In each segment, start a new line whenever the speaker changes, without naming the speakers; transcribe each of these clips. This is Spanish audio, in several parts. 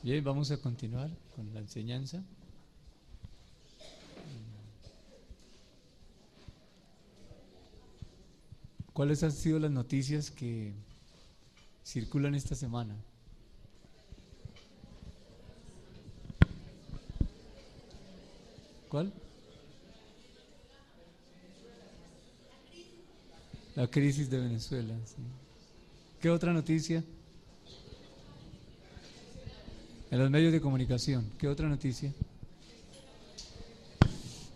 Bien, vamos a continuar con la enseñanza. ¿Cuáles han sido las noticias que circulan esta semana? ¿Cuál? La crisis de Venezuela. Sí. ¿Qué otra noticia? En los medios de comunicación. ¿Qué otra noticia?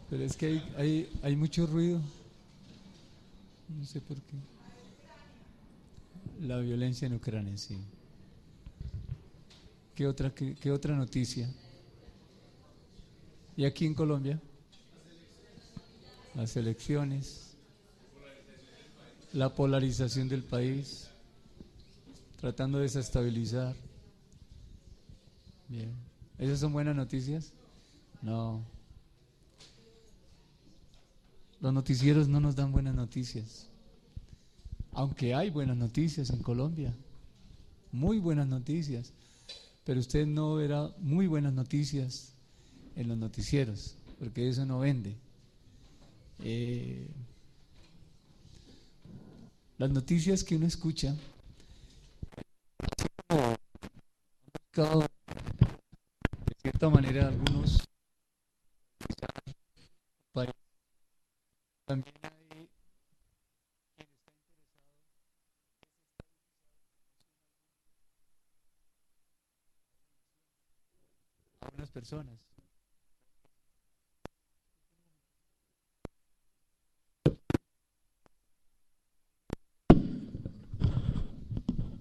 Pero es que hay mucho ruido. No sé por qué. La violencia en Ucrania, sí. ¿Qué otra noticia? ¿Y aquí en Colombia? Las elecciones, la polarización del país, tratando de desestabilizar. Bien. ¿Esas son buenas noticias? No. Los noticieros no nos dan buenas noticias. Aunque hay buenas noticias en Colombia, muy buenas noticias, pero usted no verá muy buenas noticias en los noticieros, porque eso no vende. Las noticias que uno escucha, de cierta manera, algunos países también hay algunas personas.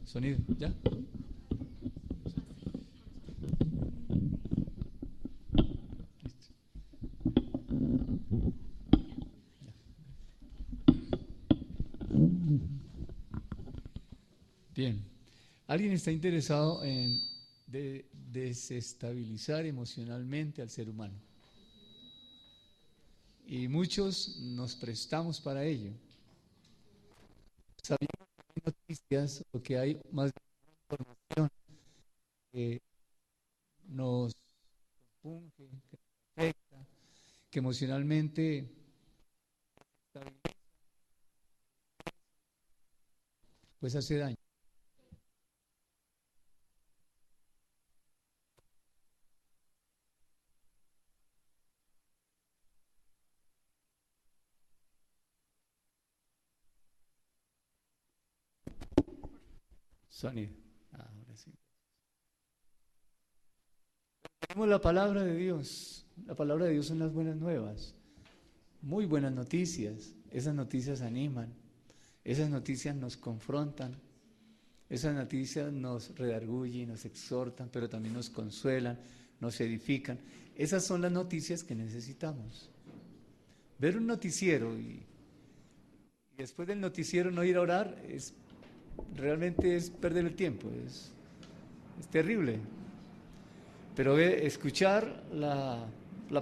Sonido, ¿ya? Listo. Bien. ¿Alguien está interesado en desestabilizar emocionalmente al ser humano? Y muchos nos prestamos para ello. Sabiendo que hay noticias o que hay más información que nos funge, que nos afecta, que emocionalmente pues hace daño. Sonido. Ahora sí. Tenemos la palabra de Dios. La palabra de Dios son las buenas nuevas. Muy buenas noticias. Esas noticias animan. Esas noticias nos confrontan. Esas noticias nos redargullen, nos exhortan, pero también nos consuelan, nos edifican. Esas son las noticias que necesitamos. Ver un noticiero y después del noticiero no ir a orar realmente es perder el tiempo, es terrible. Pero escuchar la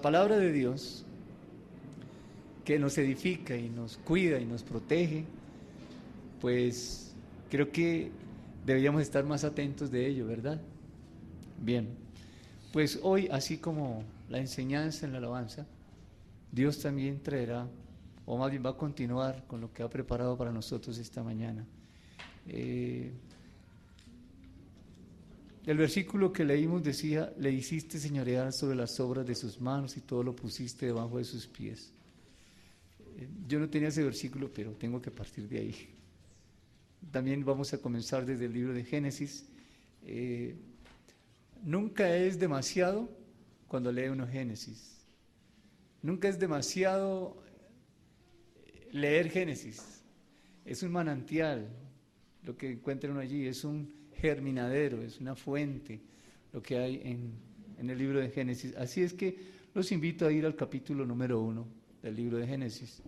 palabra de Dios que nos edifica y nos cuida y nos protege, pues creo que deberíamos estar más atentos de ello, ¿verdad? Bien, pues hoy, así como la enseñanza en la alabanza, Dios también traerá, o más bien va a continuar con lo que ha preparado para nosotros esta mañana. El versículo que leímos decía: le hiciste señorear sobre las obras de sus manos y todo lo pusiste debajo de sus pies. Yo no tenía ese versículo, pero tengo que partir de ahí. También vamos a comenzar desde el libro de Génesis. Nunca es demasiado cuando lee uno Génesis. Nunca es demasiado leer Génesis. Es un manantial lo que encuentra uno allí, es un germinadero, es una fuente lo que hay en el libro de Génesis. Así es que los invito a ir al capítulo número 1 del libro de Génesis.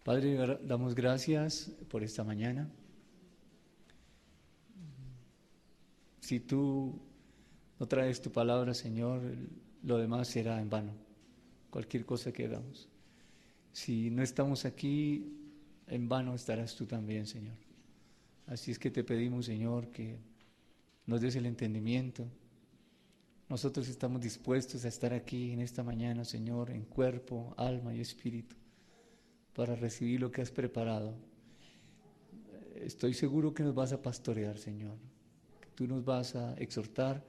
Padre, damos gracias por esta mañana. Si tú no traes tu palabra, Señor, lo demás será en vano, cualquier cosa que hagamos. Si no estamos aquí, en vano estarás tú también, Señor. Así es que te pedimos, Señor, que nos des el entendimiento. Nosotros estamos dispuestos a estar aquí en esta mañana, Señor, en cuerpo, alma y espíritu, para recibir lo que has preparado. Estoy seguro que nos vas a pastorear, Señor, que tú nos vas a exhortar,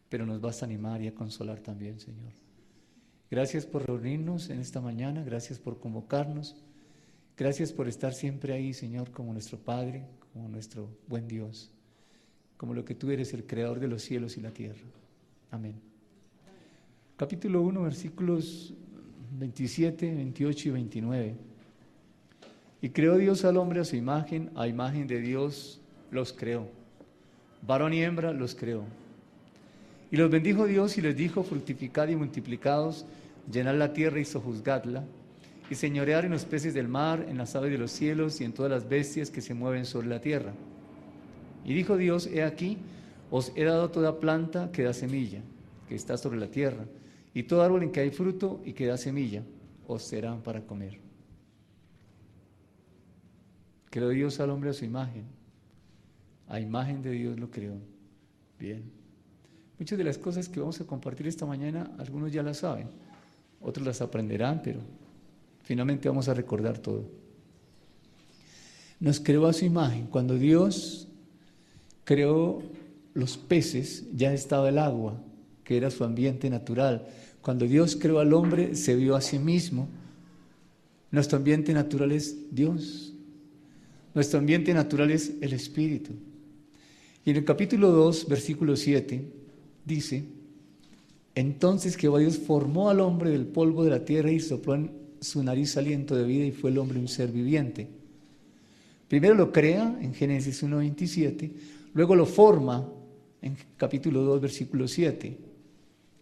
pero nos vas a animar y a consolar también, Señor. Gracias por reunirnos en esta mañana, gracias por convocarnos, gracias por estar siempre ahí, Señor, como nuestro Padre, como nuestro buen Dios, como lo que tú eres, el creador de los cielos y la tierra. Amén. Capítulo 1, versículos 27, 28 y 29. Y creó Dios al hombre a su imagen de Dios los creó. Varón y hembra los creó. Y los bendijo Dios y les dijo: fructificad y multiplicaos, llenad la tierra y sojuzgadla, y señorear en los peces del mar, en las aves de los cielos y en todas las bestias que se mueven sobre la tierra. Y dijo Dios: he aquí, os he dado toda planta que da semilla, que está sobre la tierra, y todo árbol en que hay fruto y que da semilla, os serán para comer. Creó Dios al hombre a su imagen. A imagen de Dios lo creó. Bien. Muchas de las cosas que vamos a compartir esta mañana, algunos ya las saben, otros las aprenderán, pero finalmente vamos a recordar todo. Nos creó a su imagen. Cuando Dios creó los peces, ya estaba el agua, que era su ambiente natural. Cuando Dios creó al hombre, se vio a sí mismo. Nuestro ambiente natural es Dios. Nuestro ambiente natural es el Espíritu. Y en el capítulo 2, versículo 7, dice: entonces Jehová Dios formó al hombre del polvo de la tierra y sopló en su nariz aliento de vida, y fue el hombre un ser viviente. Primero lo crea en Génesis 1:27, luego lo forma en capítulo 2, versículo 7.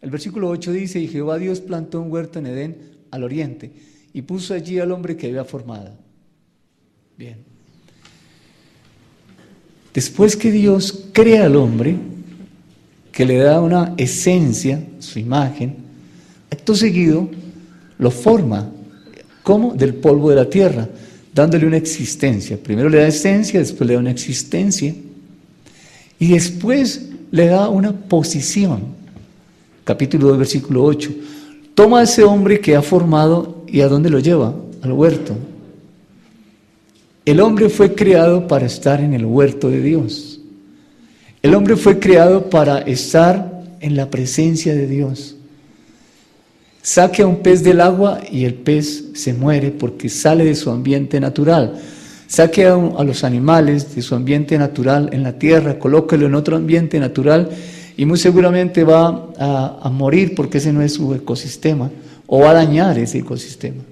El versículo 8 dice: y Jehová Dios plantó un huerto en Edén al oriente, y puso allí al hombre que había formado. Bien. Después que Dios crea al hombre, que le da una esencia, su imagen, acto seguido lo forma. ¿Cómo? Del polvo de la tierra, dándole una existencia. Primero le da esencia, después le da una existencia, y después le da una posición. Capítulo 2, versículo 8. Toma a ese hombre que ha formado, ¿y a dónde lo lleva? Al huerto. El hombre fue creado para estar en el huerto de Dios. El hombre fue creado para estar en la presencia de Dios. Saque a un pez del agua y el pez se muere porque sale de su ambiente natural. Saque a los animales de su ambiente natural en la tierra, colóquelo en otro ambiente natural y muy seguramente va a morir porque ese no es su ecosistema, o va a dañar ese ecosistema.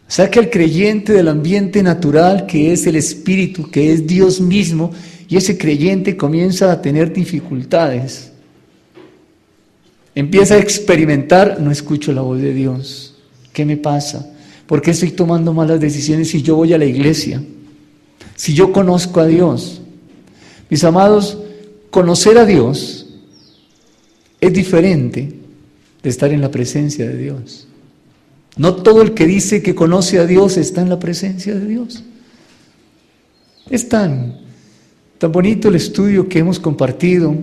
Saque al creyente del ambiente natural, que es el Espíritu, que es Dios mismo, y ese creyente comienza a tener dificultades. Empieza a experimentar: no escucho la voz de Dios. ¿Qué me pasa? ¿Por qué estoy tomando malas decisiones si yo voy a la iglesia? Si yo conozco a Dios. Mis amados, conocer a Dios es diferente de estar en la presencia de Dios. No todo el que dice que conoce a Dios está en la presencia de Dios. Es tan bonito el estudio que hemos compartido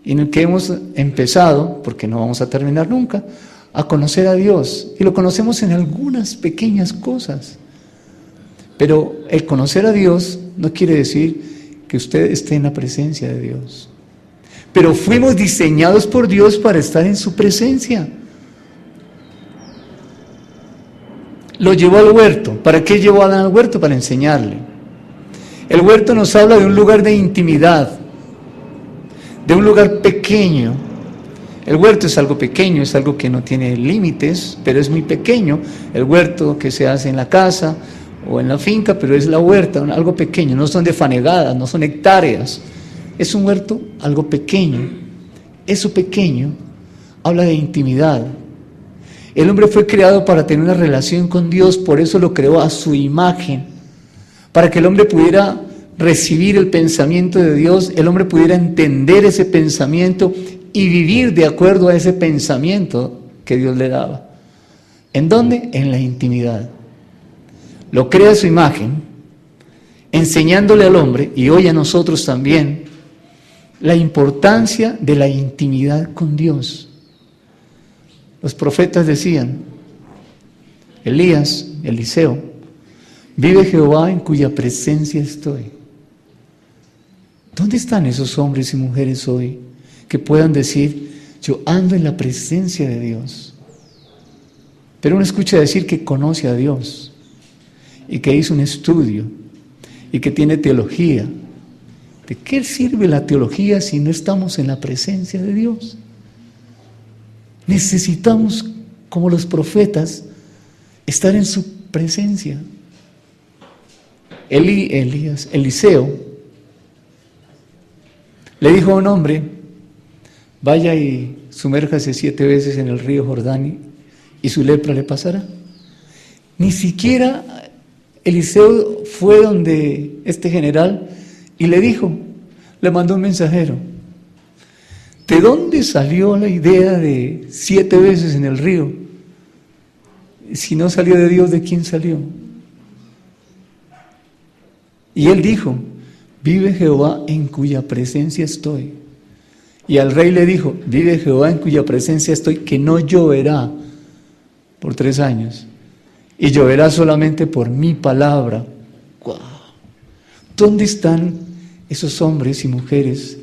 y en el que hemos empezado, porque no vamos a terminar nunca, a conocer a Dios. Y lo conocemos en algunas pequeñas cosas. Pero el conocer a Dios no quiere decir que usted esté en la presencia de Dios. Pero fuimos diseñados por Dios para estar en su presencia. Lo llevó al huerto. ¿Para qué llevó a Adán al huerto? Para enseñarle. El huerto nos habla de un lugar de intimidad, de un lugar pequeño. El huerto es algo pequeño, es algo que no tiene límites, pero es muy pequeño. El huerto que se hace en la casa o en la finca, pero es la huerta, algo pequeño, no son de fanegadas, no son hectáreas. Es un huerto, algo pequeño. Eso pequeño habla de intimidad. El hombre fue creado para tener una relación con Dios, por eso lo creó a su imagen, para que el hombre pudiera recibir el pensamiento de Dios, el hombre pudiera entender ese pensamiento y vivir de acuerdo a ese pensamiento que Dios le daba. ¿En dónde? En la intimidad. Lo crea a su imagen, enseñándole al hombre, y hoy a nosotros también, la importancia de la intimidad con Dios. Los profetas decían, Elías, Eliseo, vive Jehová en cuya presencia estoy. ¿Dónde están esos hombres y mujeres hoy que puedan decir, yo ando en la presencia de Dios? Pero uno escucha decir que conoce a Dios y que hizo un estudio y que tiene teología. ¿De qué sirve la teología si no estamos en la presencia de Dios? Necesitamos, como los profetas, estar en su presencia. Eliseo le dijo a un hombre, vaya y sumérjase 7 veces en el río Jordán y su lepra le pasará. Ni siquiera Eliseo fue donde este general y le dijo, le mandó un mensajero. ¿De dónde salió la idea de 7 veces en el río? Si no salió de Dios, ¿de quién salió? Y él dijo, vive Jehová en cuya presencia estoy. Y al rey le dijo, vive Jehová en cuya presencia estoy, que no lloverá por 3 años. Y lloverá solamente por mi palabra. ¡Wow! ¿Dónde están esos hombres y mujeres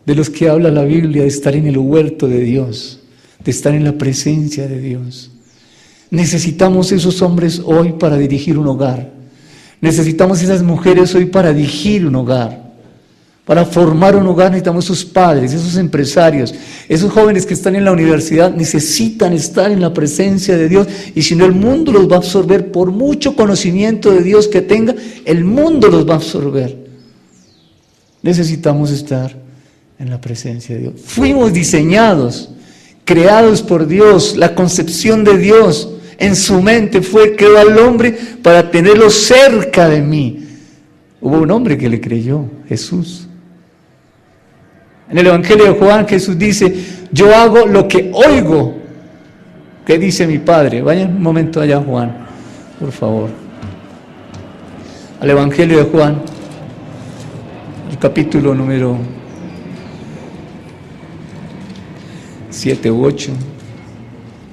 de los que habla la Biblia, de estar en el huerto de Dios, de estar en la presencia de Dios? Necesitamos esos hombres hoy para dirigir un hogar. Necesitamos esas mujeres hoy para dirigir un hogar. Para formar un hogar necesitamos esos padres, esos empresarios, esos jóvenes que están en la universidad necesitan estar en la presencia de Dios, y si no, el mundo los va a absorber. Por mucho conocimiento de Dios que tenga, el mundo los va a absorber. Necesitamos estar en la presencia de Dios. Fuimos diseñados, creados por Dios. La concepción de Dios en su mente fue crear al hombre para tenerlo cerca de mí. Hubo un hombre que le creyó, Jesús. En el Evangelio de Juan, Jesús dice, yo hago lo que oigo que dice mi Padre. Vayan un momento allá, Juan, por favor. Al Evangelio de Juan, el capítulo número 7 u 8,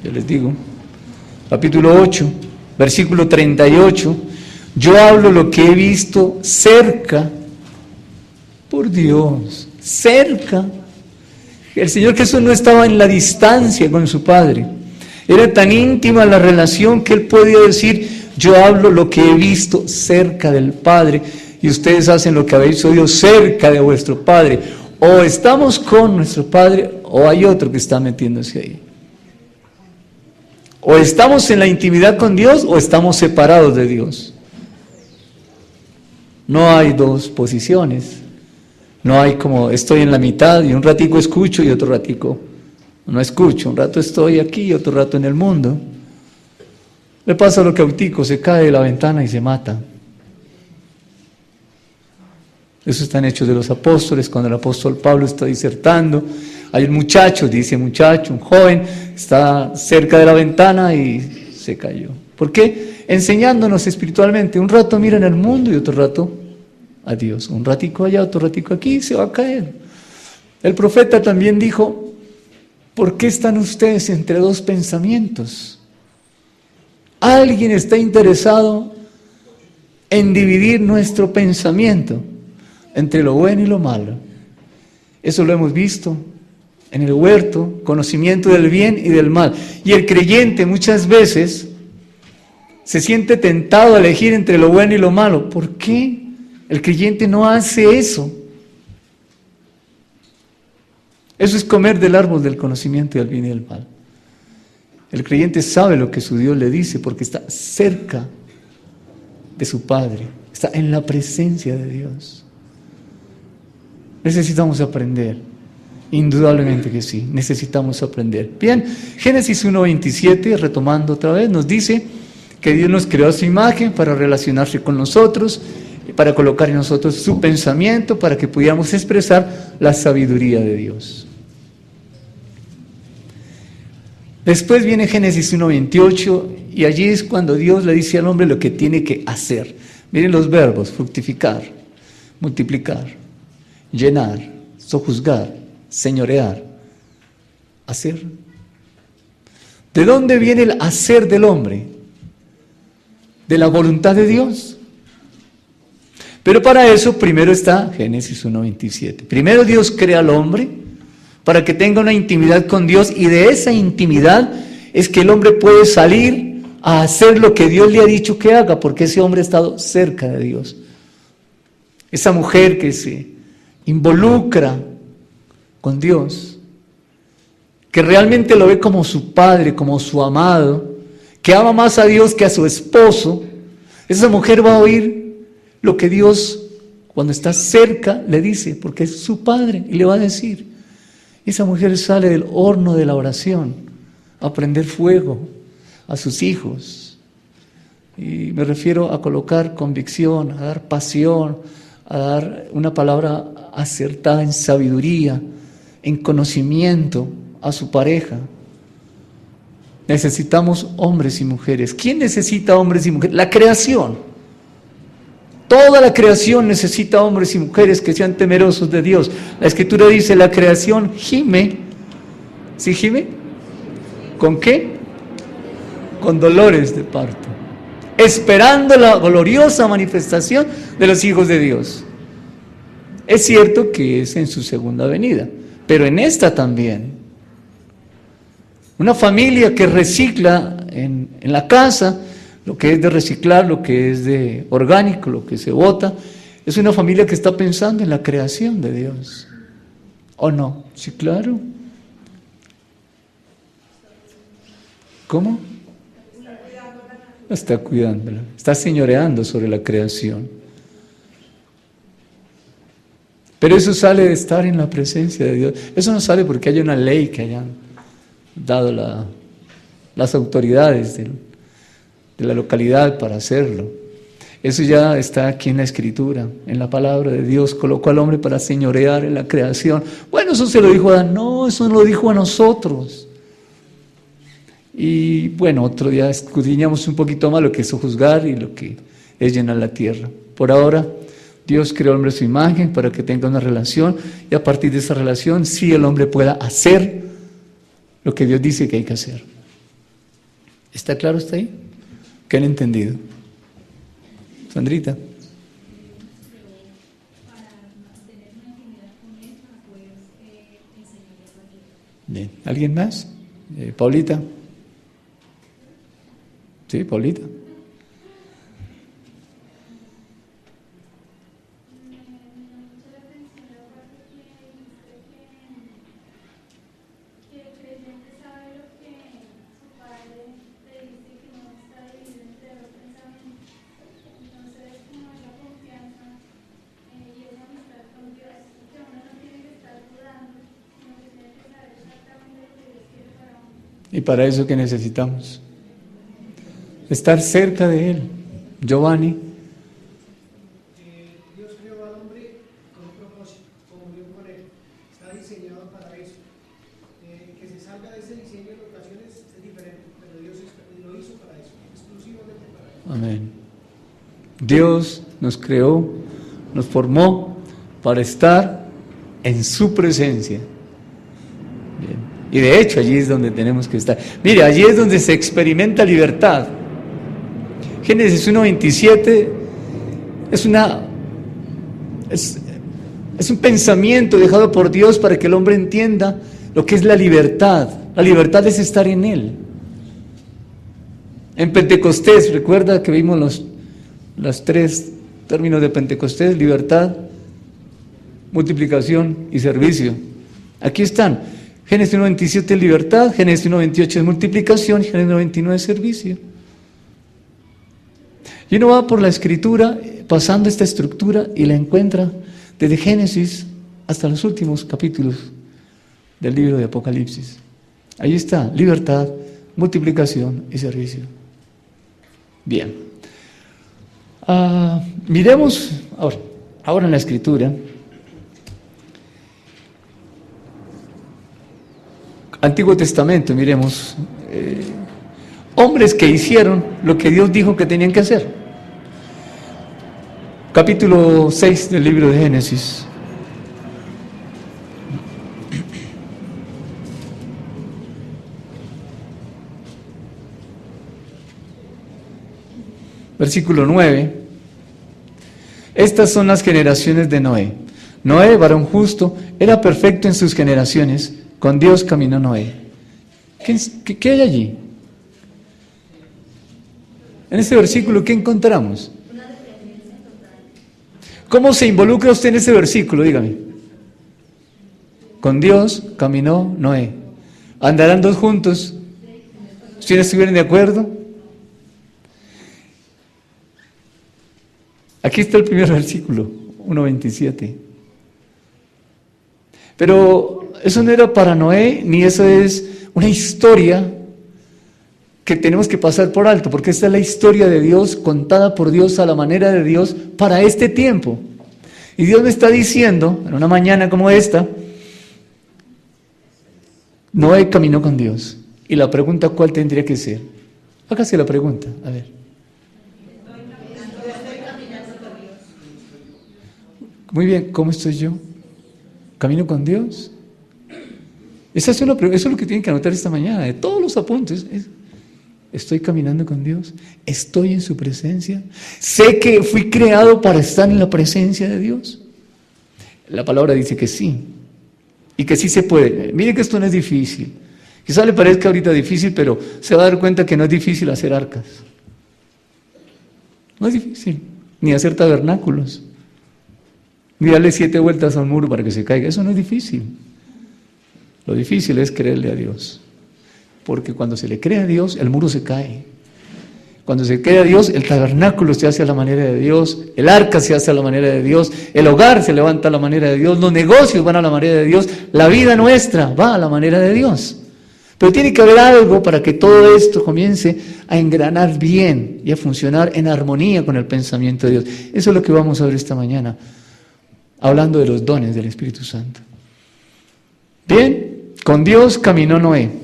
yo les digo, capítulo 8, versículo 38, yo hablo lo que he visto cerca, por Dios, cerca. El Señor Jesús no estaba en la distancia con su Padre, era tan íntima la relación que Él podía decir, yo hablo lo que he visto cerca del Padre, y ustedes hacen lo que habéis oído cerca de vuestro Padre. O estamos con nuestro Padre, o hay otro que está metiéndose ahí. O estamos en la intimidad con Dios, o estamos separados de Dios. No hay dos posiciones. No hay como estoy en la mitad y un ratico escucho y otro ratico no escucho. Un rato estoy aquí y otro rato en el mundo. Le pasa a lo cautico, se cae de la ventana y se mata. Eso está en Hechos de los Apóstoles, cuando el apóstol Pablo está disertando. Hay un muchacho, un joven, está cerca de la ventana y se cayó. ¿Por qué? Enseñándonos espiritualmente. Un rato mira en el mundo y otro rato a Dios. Un ratico allá, otro ratico aquí, se va a caer. El profeta también dijo, ¿por qué están ustedes entre dos pensamientos? Alguien está interesado en dividir nuestro pensamiento entre lo bueno y lo malo. Eso lo hemos visto en el huerto, conocimiento del bien y del mal. Y el creyente muchas veces se siente tentado a elegir entre lo bueno y lo malo. ¿Por qué? El creyente no hace eso. Eso es comer del árbol del conocimiento del bien y del mal. El creyente sabe lo que su Dios le dice porque está cerca de su Padre, está en la presencia de Dios. Necesitamos aprender, indudablemente que sí, necesitamos aprender. Bien, Génesis 1:27, retomando otra vez, nos dice que Dios nos creó a su imagen para relacionarse con nosotros. para colocar en nosotros su pensamiento, para que pudiéramos expresar la sabiduría de Dios. Después viene Génesis 1:28 y allí es cuando Dios le dice al hombre lo que tiene que hacer. Miren los verbos: fructificar, multiplicar, llenar, sojuzgar, señorear, hacer. ¿De dónde viene el hacer del hombre? De la voluntad de Dios. Pero para eso primero está Génesis 1:27. Primero Dios crea al hombre para que tenga una intimidad con Dios, y de esa intimidad es que el hombre puede salir a hacer lo que Dios le ha dicho que haga, porque ese hombre ha estado cerca de Dios. Esa mujer que se involucra con Dios, que realmente lo ve como su padre, como su amado, que ama más a Dios que a su esposo, esa mujer va a oír lo que Dios, cuando está cerca, le dice, porque es su padre, y le va a decir. Esa mujer sale del horno de la oración a prender fuego a sus hijos. Y me refiero a colocar convicción, a dar pasión, a dar una palabra acertada en sabiduría, en conocimiento a su pareja. Necesitamos hombres y mujeres. ¿Quién necesita hombres y mujeres? La creación. Toda la creación necesita hombres y mujeres que sean temerosos de Dios. La Escritura dice, la creación gime. ¿Sí gime? ¿Con qué? Con dolores de parto, esperando la gloriosa manifestación de los hijos de Dios. Es cierto que es en su segunda venida, pero en esta también. Una familia que recicla en la casa, lo que es de reciclar, lo que es de orgánico, lo que se bota, es una familia que está pensando en la creación de Dios. ¿O no? Sí, claro. ¿Cómo? Está cuidándola, está señoreando sobre la creación. Pero eso sale de estar en la presencia de Dios. Eso no sale porque haya una ley que hayan dado las autoridades de la localidad para hacerlo. Eso ya está aquí en la Escritura, en la palabra de Dios. Colocó al hombre para señorear en la creación. Bueno, eso se lo dijo a Adán. No, eso no lo dijo a nosotros. Y bueno, otro día escudriñamos un poquito más lo que es juzgar y lo que es llenar la tierra. Por ahora, Dios creó al hombre a su imagen para que tenga una relación, y a partir de esa relación sí el hombre pueda hacer lo que Dios dice que hay que hacer. ¿Está claro hasta ahí? ¿Qué han entendido? Sandrita. Bien. ¿Alguien más? Paulita. Sí, Paulita. Y para eso, ¿qué necesitamos? Estar cerca de Él. Giovanni.
Dios creó al hombre con un propósito, comunión con Él. Está diseñado para eso. Que se salga de ese diseño en ocasiones es diferente, pero Dios lo hizo para eso, exclusivamente para eso.
Amén. Dios nos creó, nos formó para estar en su presencia. Bien. Y de hecho allí es donde tenemos que estar. Mire, allí es donde se experimenta libertad. Génesis 1:27 es un pensamiento dejado por Dios para que el hombre entienda lo que es la libertad. La libertad es estar en Él. En Pentecostés, recuerda que vimos los tres términos de Pentecostés: libertad, multiplicación y servicio. Aquí están. Génesis 1:27 es libertad, Génesis 1:28 es multiplicación, Génesis 1:29 es servicio. Y uno va por la Escritura pasando esta estructura y la encuentra desde Génesis hasta los últimos capítulos del libro de Apocalipsis. Ahí está, libertad, multiplicación y servicio. Bien. Miremos ahora en la Escritura, Antiguo Testamento, miremos, hombres que hicieron lo que Dios dijo que tenían que hacer. Capítulo 6 del libro de Génesis. Versículo 9. Estas son las generaciones de Noé. Noé, varón justo, era perfecto en sus generaciones. Con Dios caminó Noé. ¿Qué hay allí? En este versículo, ¿qué encontramos? ¿Cómo se involucra usted en ese versículo? Dígame. Con Dios caminó Noé. ¿Andarán dos juntos? ¿Ustedes estuvieron de acuerdo? Aquí está el primer versículo, 1:27. Pero eso no era para Noé, ni eso es una historia que tenemos que pasar por alto, porque esta es la historia de Dios, contada por Dios a la manera de Dios para este tiempo. Y Dios me está diciendo, en una mañana como esta, Noé caminó con Dios. Y la pregunta, ¿cuál tendría que ser? Hágase la pregunta, a ver. Muy bien, ¿cómo estoy yo? ¿Camino con Dios? Eso es lo que tienen que anotar esta mañana, de todos los apuntes. ¿Estoy caminando con Dios? ¿Estoy en su presencia? ¿Sé que fui creado para estar en la presencia de Dios? La palabra dice que sí, y que sí se puede. Mire que esto no es difícil. Quizá le parezca ahorita difícil, pero se va a dar cuenta que no es difícil hacer arcas. No es difícil, ni hacer tabernáculos, ni darle 7 vueltas a un muro para que se caiga. Eso no es difícil. Lo difícil es creerle a Dios. Porque cuando se le cree a Dios, el muro se cae. Cuando se cree a Dios, el tabernáculo se hace a la manera de Dios, el arca se hace a la manera de Dios, el hogar se levanta a la manera de Dios, los negocios van a la manera de Dios, la vida nuestra va a la manera de Dios. Pero tiene que haber algo para que todo esto comience a engranar bien y a funcionar en armonía con el pensamiento de Dios. Eso es lo que vamos a ver esta mañana, hablando de los dones del Espíritu Santo. Bien, con Dios caminó Noé.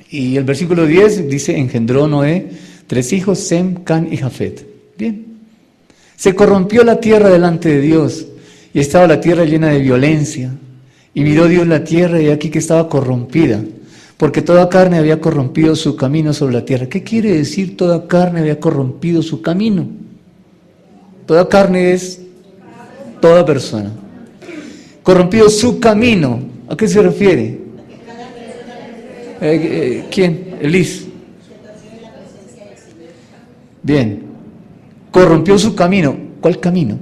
Y el versículo 10 dice, engendró Noé 3 hijos, Sem, Can y Jafet. Bien. Se corrompió la tierra delante de Dios, y estaba la tierra llena de violencia. Y miró Dios la tierra, y aquí que estaba corrompida, porque toda carne había corrompido su camino sobre la tierra. ¿Qué quiere decir toda carne había corrompido su camino? Toda carne es toda persona. Corrompido su camino. ¿A qué se refiere? ¿Quién? Elis. Bien. Corrompió su camino. ¿Cuál camino?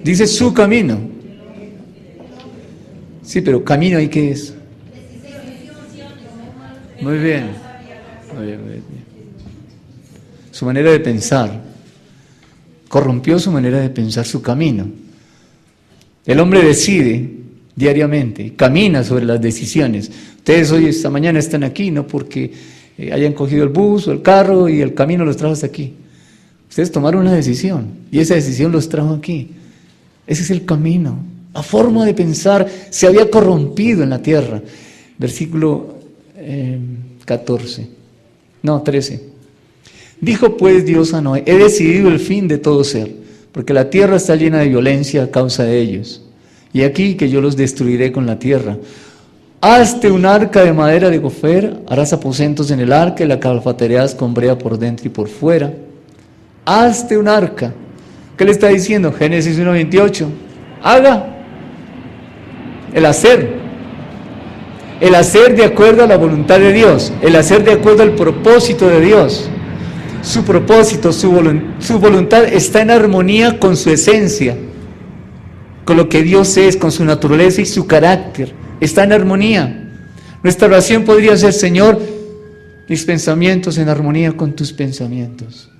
Dice su camino. Sí, pero camino, ¿y qué es? Muy bien. Muy bien, muy bien. Su manera de pensar. Corrompió su manera de pensar, su camino. El hombre decide diariamente, camina sobre las decisiones. Ustedes hoy, esta mañana, están aquí, no porque hayan cogido el bus o el carro y el camino los trajo hasta aquí. Ustedes tomaron una decisión y esa decisión los trajo aquí. Ese es el camino. La forma de pensar se había corrompido en la tierra. Versículo 13. Dijo pues Dios a Noé, he decidido el fin de todo ser, porque la tierra está llena de violencia a causa de ellos. Y aquí que yo los destruiré con la tierra. Hazte un arca de madera de gofer, harás aposentos en el arca y la calfatearás con brea por dentro y por fuera. Hazte un arca. ¿Qué le está diciendo? Génesis 1:28. Haga. El hacer de acuerdo a la voluntad de Dios, el hacer de acuerdo al propósito de Dios. Su propósito, su voluntad está en armonía con su esencia, con lo que Dios es, con su naturaleza y su carácter. Está en armonía. Nuestra oración podría ser, Señor, mis pensamientos en armonía con tus pensamientos.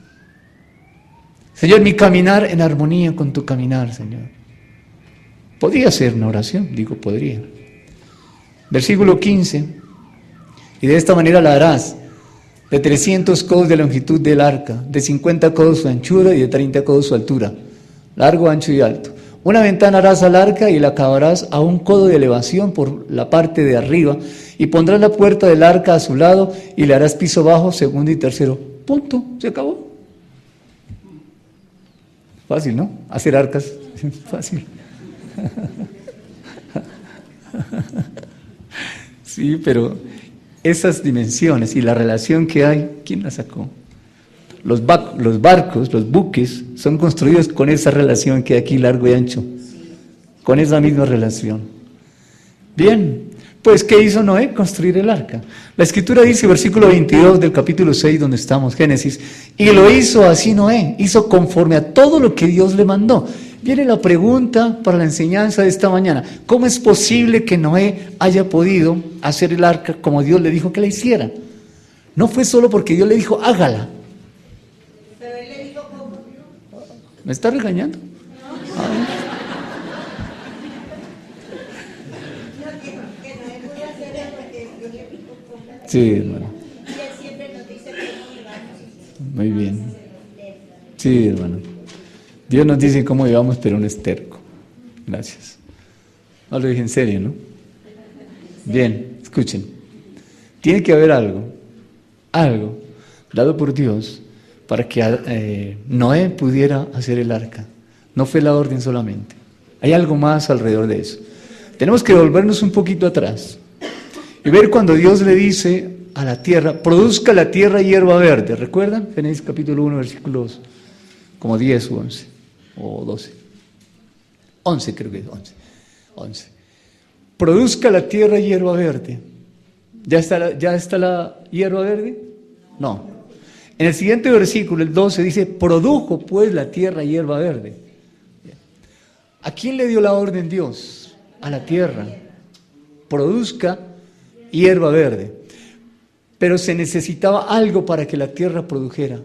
Señor, mi caminar en armonía con tu caminar, Señor. Podría ser una oración, digo, podría. Versículo 15. Y de esta manera la harás. de 300 codos de longitud del arca, de 50 codos su anchura y de 30 codos su altura, largo, ancho y alto. Una ventana harás al arca y la acabarás a un codo de elevación por la parte de arriba, y pondrás la puerta del arca a su lado y le harás piso bajo, segundo y tercero. Punto, se acabó. Fácil, ¿no? Hacer arcas, fácil. Sí, pero esas dimensiones y la relación que hay, ¿quién la sacó? Los barcos, los buques, son construidos con esa relación que hay aquí, largo y ancho, con esa misma relación. Bien, pues ¿qué hizo Noé? Construir el arca. La Escritura dice, versículo 22 del capítulo 6, donde estamos, Génesis, y lo hizo así Noé, hizo conforme a todo lo que Dios le mandó. Viene la pregunta para la enseñanza de esta mañana: ¿cómo es posible que Noé haya podido hacer el arca como Dios le dijo que la hiciera? No fue solo porque Dios le dijo, hágala.
Pero él le dijo cómo.
¿Me está regañando?
Que no es muy hacer porque Dios le dijo cómo.
Sí, hermano.
Y él siempre nos dice cómo vamos.
Muy bien. Sí, hermano. Dios nos dice cómo llevamos, pero no es terco. Gracias. No lo dije en serio, ¿no? Bien, escuchen. Tiene que haber algo dado por Dios para que Noé pudiera hacer el arca. No fue la orden solamente. Hay algo más alrededor de eso. Tenemos que volvernos un poquito atrás y ver cuando Dios le dice a la tierra, produzca la tierra hierba verde. ¿Recuerdan? Génesis capítulo 1, versículos como 10 o 11 o 12. 11 creo que es 11. Produzca la tierra hierba verde. ¿Ya está la hierba verde? No. En el siguiente versículo, el 12, dice, produjo pues la tierra hierba verde. ¿A quién le dio la orden Dios? A la tierra. Produzca hierba verde. Pero se necesitaba algo para que la tierra produjera.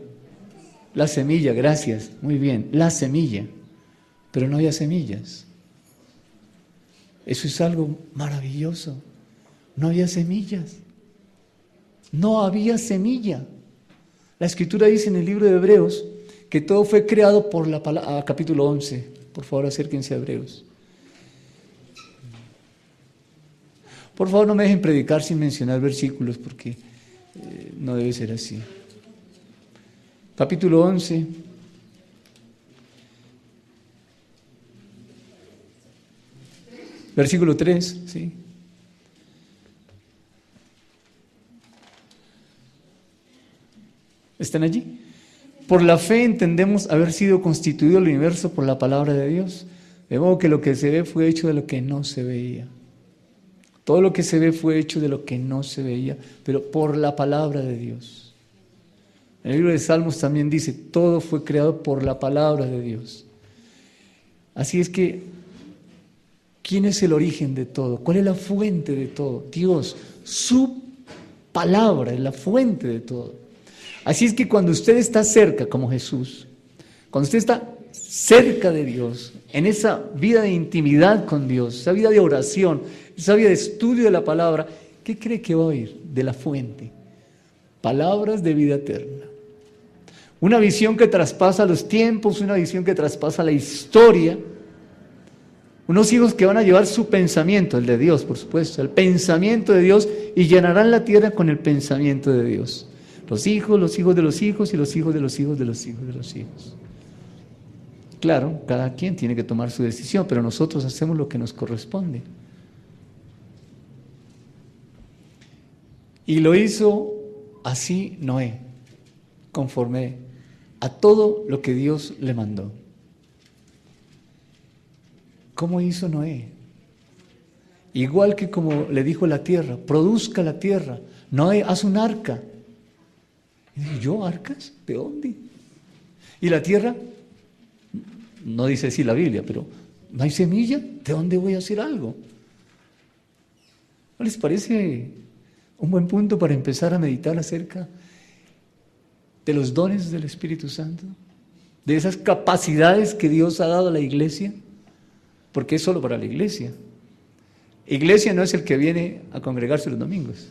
La semilla, gracias, muy bien, la semilla. Pero no había semillas. Eso es algo maravilloso. No había semillas. No había semilla. La Escritura dice en el libro de Hebreos que todo fue creado por la palabra, capítulo 11. Por favor, acérquense a Hebreos. Por favor, no me dejen predicar sin mencionar versículos porque no debe ser así. Capítulo 11. Versículo 3, ¿sí? ¿Están allí? Por la fe entendemos haber sido constituido el universo por la palabra de Dios, de modo que lo que se ve fue hecho de lo que no se veía. Todo lo que se ve fue hecho de lo que no se veía, pero por la palabra de Dios. En el libro de Salmos también dice, todo fue creado por la palabra de Dios. Así es que, ¿quién es el origen de todo? ¿Cuál es la fuente de todo? Dios, su palabra es la fuente de todo. Así es que cuando usted está cerca, como Jesús, cuando usted está cerca de Dios, en esa vida de intimidad con Dios, esa vida de oración, esa vida de estudio de la palabra, ¿qué cree que va a oír? De la fuente. Palabras de vida eterna. Una visión que traspasa los tiempos, una visión que traspasa la historia. Unos hijos que van a llevar su pensamiento, el de Dios, por supuesto, el pensamiento de Dios, y llenarán la tierra con el pensamiento de Dios. Los hijos de los hijos y los hijos de los hijos de los hijos de los hijos. Claro, cada quien tiene que tomar su decisión, pero nosotros hacemos lo que nos corresponde. Y lo hizo así Noé, conforme a todo lo que Dios le mandó. ¿Cómo hizo Noé? Igual que como le dijo la tierra, produzca la tierra. Noé, haz un arca. Y dije, ¿yo arcas? ¿De dónde? Y la tierra, no dice así la Biblia, pero ¿no hay semilla? ¿De dónde voy a hacer algo? ¿No les parece un buen punto para empezar a meditar acerca de los dones del Espíritu Santo? De esas capacidades que Dios ha dado a la iglesia, porque es solo para la iglesia. Iglesia no es el que viene a congregarse los domingos.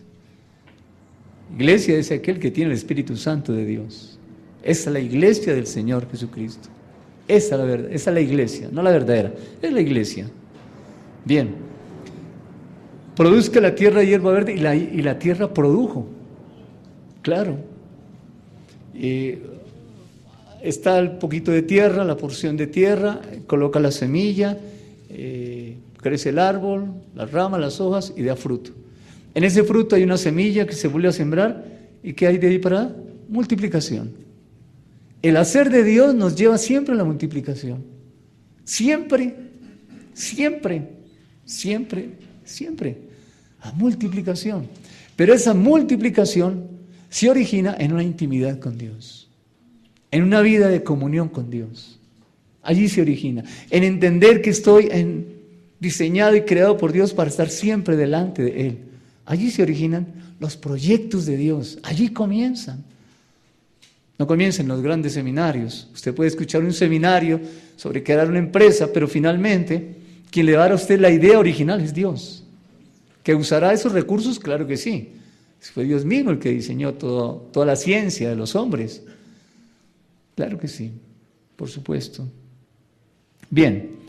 Iglesia es aquel que tiene el Espíritu Santo de Dios. Esa es la iglesia del Señor Jesucristo. Esa es la verdad, esa es la iglesia, no la verdadera, es la iglesia. Bien. Produzca la tierra hierba verde y la tierra produjo. Claro. Está el poquito de tierra, la porción de tierra, coloca la semilla, crece el árbol, las ramas, las hojas y da fruto. En ese fruto hay una semilla que se vuelve a sembrar y ¿qué hay de ahí para? Multiplicación. El hacer de Dios nos lleva siempre a la multiplicación. Siempre, siempre, siempre, siempre. A multiplicación. Pero esa multiplicación se origina en una intimidad con Dios. En una vida de comunión con Dios. Allí se origina. En entender que estoy diseñado y creado por Dios para estar siempre delante de Él. Allí se originan los proyectos de Dios. Allí comienzan. No comienzan los grandes seminarios. Usted puede escuchar un seminario sobre crear una empresa, pero finalmente quien le va a dar a usted la idea original es Dios. ¿Que usará esos recursos? Claro que sí. Fue Dios mismo el que diseñó toda la ciencia de los hombres. Claro que sí, por supuesto. Bien.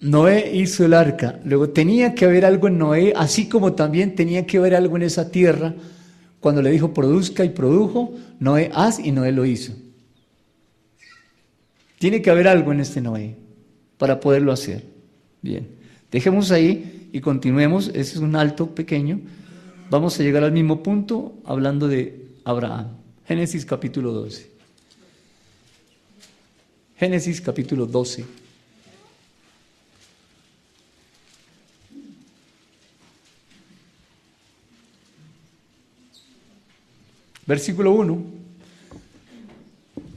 Noé hizo el arca. Luego tenía que haber algo en Noé, así como también tenía que haber algo en esa tierra. Cuando le dijo produzca y produjo, Noé haz y Noé lo hizo. Tiene que haber algo en este Noé para poderlo hacer. Bien, dejemos ahí y continuemos. Ese es un alto pequeño. Vamos a llegar al mismo punto hablando de Abraham. Génesis capítulo 12. Génesis capítulo 12. Versículo 1.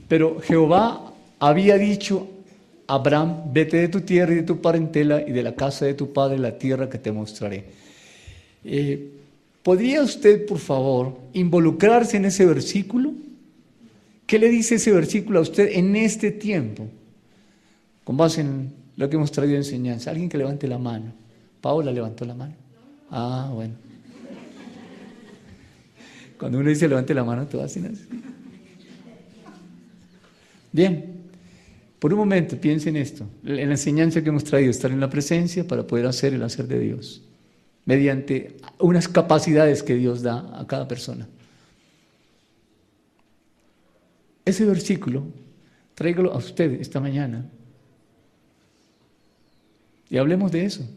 Pero Jehová había dicho a Abraham, vete de tu tierra y de tu parentela y de la casa de tu padre, la tierra que te mostraré. ¿Podría usted, por favor, involucrarse en ese versículo? ¿Qué le dice ese versículo a usted en este tiempo? Con base en lo que hemos traído de enseñanza. Alguien que levante la mano. Paola levantó la mano. Ah, bueno. Cuando uno dice levante la mano, todo así. Bien, por un momento piensen en esto, en la enseñanza que hemos traído, estar en la presencia para poder hacer el hacer de Dios, mediante unas capacidades que Dios da a cada persona. Ese versículo, tráigalo a usted esta mañana y hablemos de eso.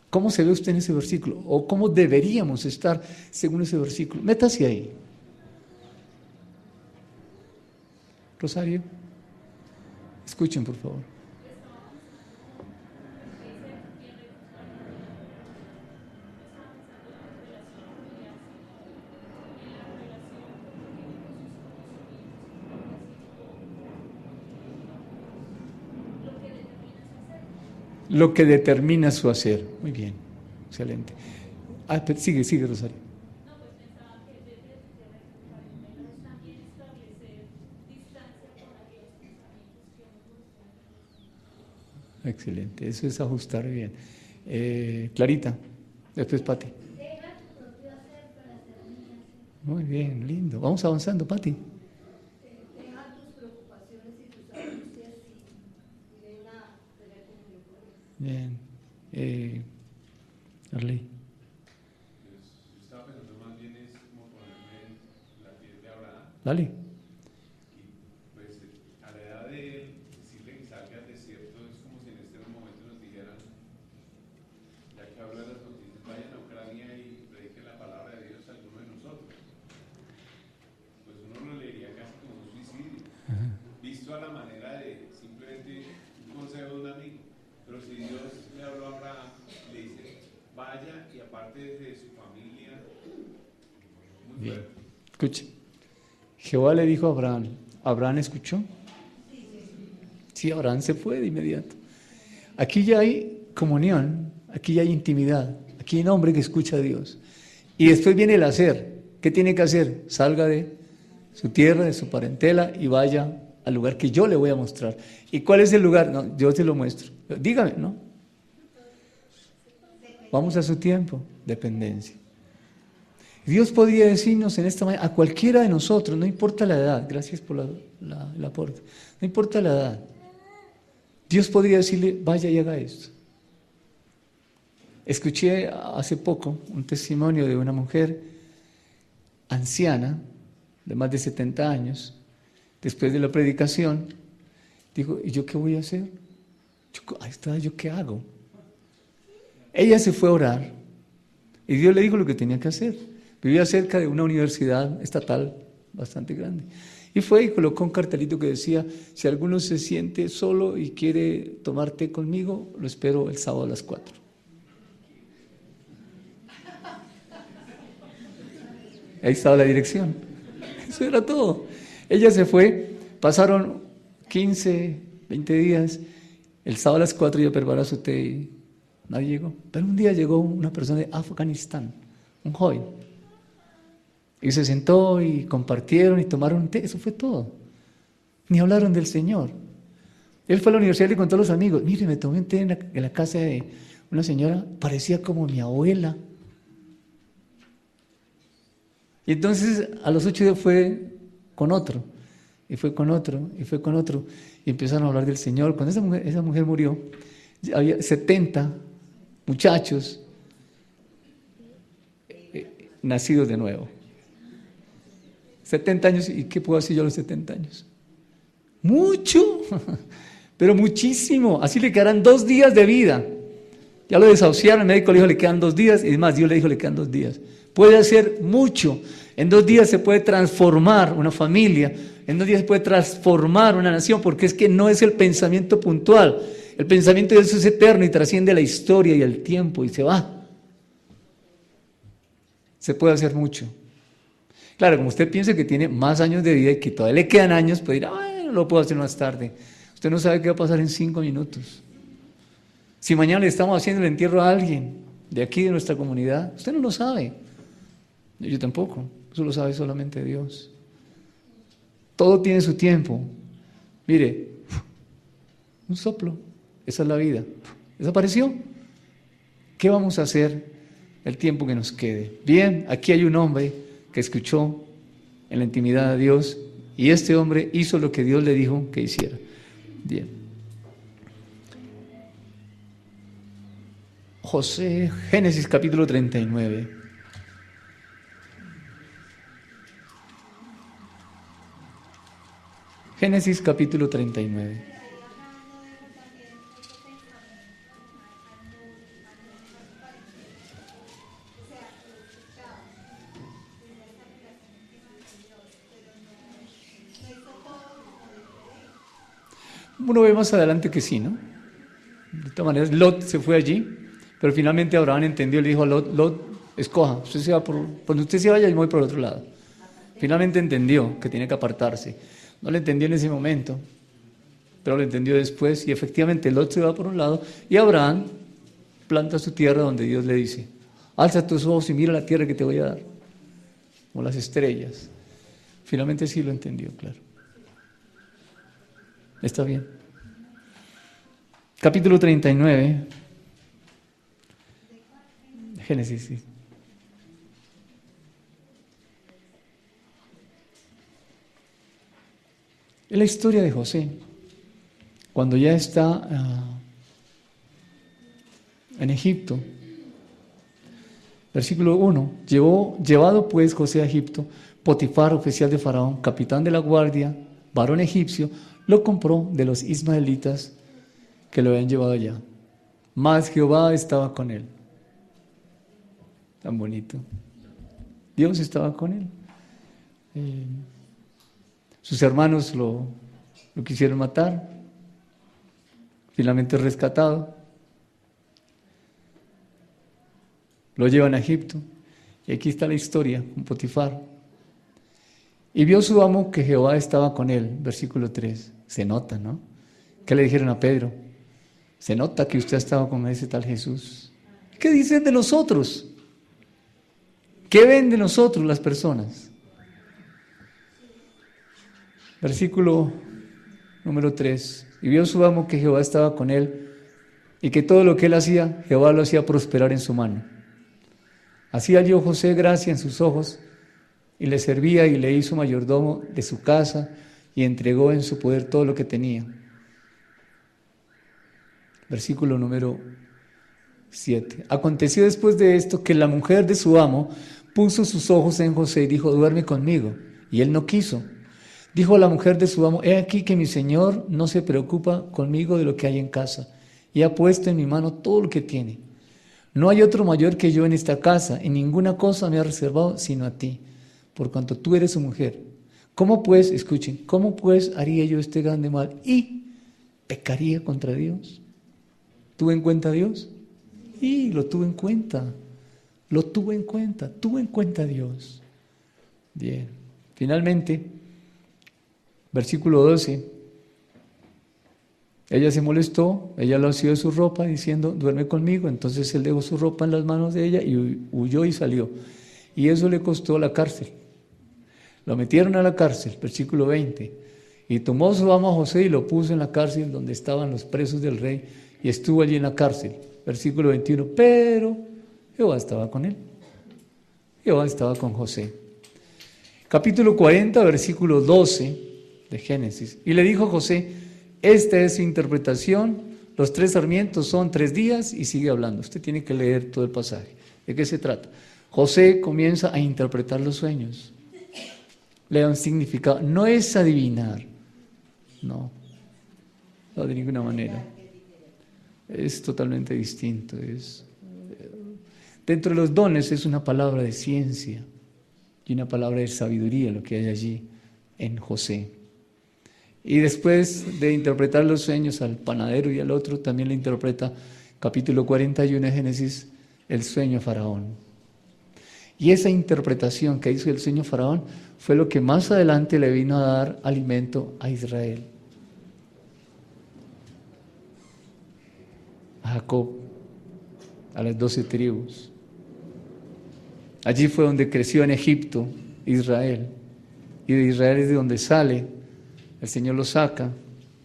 ¿Cómo se ve usted en ese versículo? ¿O cómo deberíamos estar según ese versículo? Métase ahí. Rosario, escuchen por favor. Lo que determina su hacer. Muy bien, excelente. Sigue, Rosario.
No, pues pensaba que desde tu parentela también establecer distancia con aquellos pensamientos que nos gustan.
Excelente, eso es ajustar bien. Clarita, después Pati.
Deja tu propio hacer para hacer mi hacer.
Muy bien, lindo. Vamos avanzando, Pati.
Deja tus preocupaciones y tus angustias y ven a tener comunión con Él.
Bien. Arley.
Yo estaba pensando más bien es como ponerme en la piel de Abraham
Dale.
y pues a la edad de él decirle que salga al desierto es como si en este momento nos dijeran, ya que hablan las noticias, vayan a Ucrania y prediquen la palabra de Dios a alguno de nosotros. Pues uno lo leería casi como un suicidio, visto a la manera de simplemente un consejo de un amigo. Pero si Dios le habló a Abraham, le dice, vaya y aparte de su familia, muy
Bien.
fuerte.
Escuche. Jehová le dijo a Abraham. ¿Abraham escuchó? Sí, Abraham se fue de inmediato. Aquí ya hay comunión, aquí ya hay intimidad, aquí hay un hombre que escucha a Dios. Y después viene el hacer. ¿Qué tiene que hacer? Salga de su tierra, de su parentela y vaya al lugar que yo le voy a mostrar. ¿Y cuál es el lugar? No, yo te lo muestro. Dígame, ¿no? Vamos a su tiempo, dependencia. Dios podría decirnos en esta mañana, a cualquiera de nosotros, no importa la edad, gracias por el aporte, no importa la edad, Dios podría decirle, vaya y haga esto. Escuché hace poco un testimonio de una mujer anciana, de más de 70 años, después de la predicación, dijo, ¿y yo qué voy a hacer? Ahí está, ¿yo qué hago? Ella se fue a orar y Dios le dijo lo que tenía que hacer. Vivía cerca de una universidad estatal bastante grande. Y fue y colocó un cartelito que decía, si alguno se siente solo y quiere tomar té conmigo, lo espero el sábado a las 4. Ahí estaba la dirección. Eso era todo. Ella se fue, pasaron 15, 20 días, el sábado a las 4 ella preparó su té y nadie llegó. Pero un día llegó una persona de Afganistán, un joven. Y se sentó y compartieron y tomaron té, eso fue todo. Ni hablaron del Señor. Él fue a la universidad y le contó a los amigos, mire, me tomé un té en la casa de una señora, parecía como mi abuela. Y entonces a los 8 días fue con otro, y fue con otro, y fue con otro, y empezaron a hablar del Señor. Cuando esa mujer murió, había 70 muchachos nacidos de nuevo. 70 años, ¿y qué puedo hacer yo a los 70 años? Mucho, pero muchísimo. Así le quedarán 2 días de vida. Ya lo desahuciaron, el médico le dijo le quedan 2 días, y es más, Dios le dijo le quedan 2 días. Puede hacer mucho. En 2 días se puede transformar una familia, en 2 días se puede transformar una nación, porque es que no es el pensamiento puntual. El pensamiento de Dios es eterno y trasciende la historia y el tiempo y se va. Se puede hacer mucho. Claro, como usted piensa que tiene más años de vida y que todavía le quedan años, puede decir, bueno, lo puedo hacer más tarde. Usted no sabe qué va a pasar en 5 minutos. Si mañana le estamos haciendo el entierro a alguien de aquí, de nuestra comunidad, usted no lo sabe. Yo tampoco, eso lo sabe solamente Dios. Todo tiene su tiempo. Mire, un soplo, esa es la vida. Desapareció. ¿Qué vamos a hacer el tiempo que nos quede? Bien, aquí hay un hombre que escuchó en la intimidad de Dios y este hombre hizo lo que Dios le dijo que hiciera. Bien. Génesis capítulo 39. Génesis capítulo 39. Uno ve más adelante que sí, ¿no? De todas maneras, Lot se fue allí, pero finalmente Abraham entendió y le dijo a Lot, Lot, escoja, usted se va cuando usted se vaya, yo me voy por el otro lado. Finalmente entendió que tiene que apartarse. No lo entendió en ese momento, pero lo entendió después y efectivamente Lot se va por un lado y Abraham planta su tierra donde Dios le dice, alza tus ojos y mira la tierra que te voy a dar, como las estrellas. Finalmente sí lo entendió, claro. Está bien. Capítulo 39. Génesis, sí. Es la historia de José. Cuando ya está en Egipto. Versículo 1. Llevado pues José a Egipto, Potifar, oficial de Faraón, capitán de la guardia, varón egipcio, lo compró de los ismaelitas que lo habían llevado allá. Mas Jehová estaba con él. Tan bonito. Dios estaba con él. Sus hermanos lo quisieron matar. Finalmente rescatado. Lo llevan a Egipto. Y aquí está la historia con Potifar. Y vio su amo que Jehová estaba con él. Versículo 3. Se nota, ¿no? ¿Qué le dijeron a Pedro? Se nota que usted ha estado con ese tal Jesús. ¿Qué dicen de nosotros? ¿Qué ven de nosotros las personas? Versículo número 3. Y vio su amo que Jehová estaba con él y que todo lo que él hacía, Jehová lo hacía prosperar en su mano. Así halló José gracia en sus ojos, y le servía y le hizo mayordomo de su casa, y entregó en su poder todo lo que tenía. Versículo número 7. Aconteció después de esto que la mujer de su amo puso sus ojos en José y dijo: duerme conmigo. Y él no quiso. Dijo la mujer de su amo: he aquí que mi señor no se preocupa conmigo de lo que hay en casa, y ha puesto en mi mano todo lo que tiene. No hay otro mayor que yo en esta casa, en ninguna cosa me ha reservado sino a ti, por cuanto tú eres su mujer. ¿Cómo pues, escuchen, cómo pues haría yo este grande mal y pecaría contra Dios? ¿Tuve en cuenta a Dios? Y lo tuve en cuenta, tuve en cuenta a Dios. Bien, finalmente, versículo 12, ella se molestó, ella lo asió de su ropa diciendo: duerme conmigo. Entonces él dejó su ropa en las manos de ella y huyó y salió. Y eso le costó la cárcel. Lo metieron a la cárcel, versículo 20. Y tomó su amo a José y lo puso en la cárcel donde estaban los presos del rey, y estuvo allí en la cárcel. Versículo 21, pero Jehová estaba con él. Jehová estaba con José. Capítulo 40, versículo 12 de Génesis. Y le dijo José: esta es su interpretación, los 3 sarmientos son 3 días, y sigue hablando. Usted tiene que leer todo el pasaje. ¿De qué se trata? José comienza a interpretar los sueños. Le da un significado. No es adivinar, no de ninguna manera. Es totalmente distinto. Dentro de los dones es una palabra de ciencia y una palabra de sabiduría lo que hay allí en José. Y después de interpretar los sueños al panadero y al otro, también le interpreta, capítulo 41 de Génesis, el sueño a Faraón. Y esa interpretación que hizo el sueño a Faraón fue lo que más adelante le vino a dar alimento a Israel, a Jacob, a las 12 tribus. Allí fue donde creció en Egipto Israel, y de Israel es de donde sale, el Señor lo saca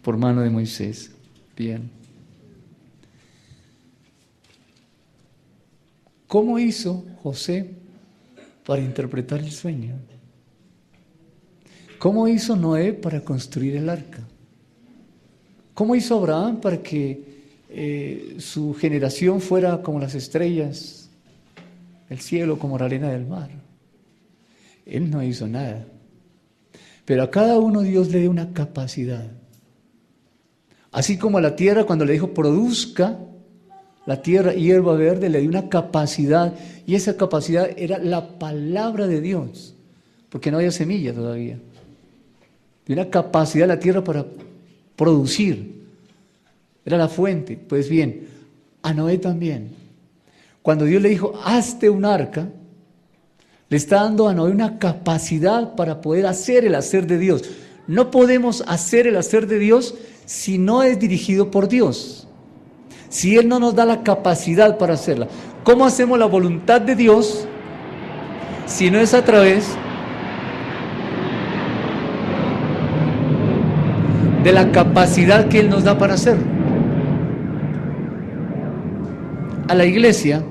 por mano de Moisés. Bien. ¿Cómo hizo José para interpretar el sueño? ¿Cómo hizo Noé para construir el arca? ¿Cómo hizo Abraham para que su generación fuera como las estrellas del cielo, como la arena del mar? Él no hizo nada. Pero a cada uno Dios le dio una capacidad. Así como a la tierra, cuando le dijo: produzca la tierra hierba verde, le dio una capacidad, y esa capacidad era la palabra de Dios, porque no había semilla todavía. Dio una capacidad la tierra para producir. Era la fuente. Pues bien, a Noé también. Cuando Dios le dijo: hazte un arca, le está dando a Noé una capacidad para poder hacer el hacer de Dios. No podemos hacer el hacer de Dios si no es dirigido por Dios. Si Él no nos da la capacidad para hacerla. ¿Cómo hacemos la voluntad de Dios si no es a través de la capacidad que Él nos da para hacerlo? A la iglesia,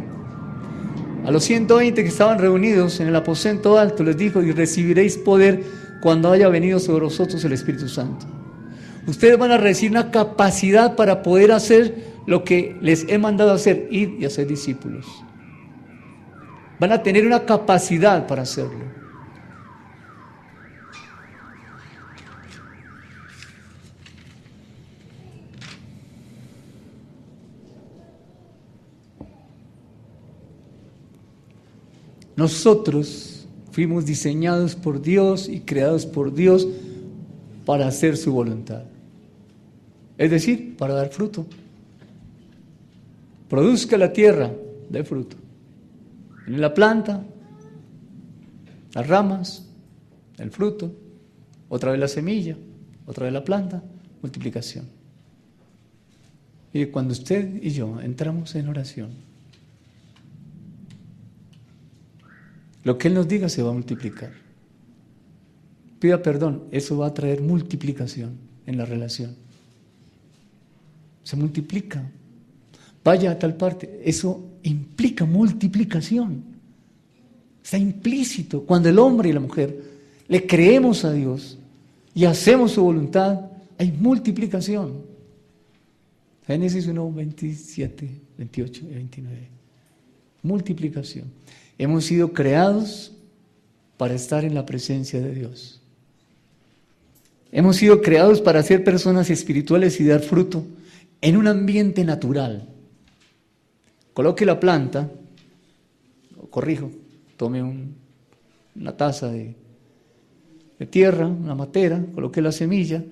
a los 120 que estaban reunidos en el aposento alto, les dijo: y recibiréis poder cuando haya venido sobre vosotros el Espíritu Santo. Ustedes van a recibir una capacidad para poder hacer lo que les he mandado hacer: ir y hacer discípulos. Van a tener una capacidad para hacerlo. Nosotros fuimos diseñados por Dios y creados por Dios para hacer su voluntad. Es decir, para dar fruto. Produzca la tierra, dé fruto. En la planta, las ramas, el fruto, otra vez la semilla, otra vez la planta, multiplicación. Y cuando usted y yo entramos en oración, lo que Él nos diga se va a multiplicar. Pida perdón, eso va a traer multiplicación en la relación. Se multiplica. Vaya a tal parte, eso implica multiplicación. Está implícito. Cuando el hombre y la mujer le creemos a Dios y hacemos su voluntad, hay multiplicación. Génesis 1, 27, 28 y 29. Multiplicación. Hemos sido creados para estar en la presencia de Dios. Hemos sido creados para ser personas espirituales y dar fruto en un ambiente natural. Coloque la planta, corrijo, tome una taza de tierra, una matera, coloque la semilla,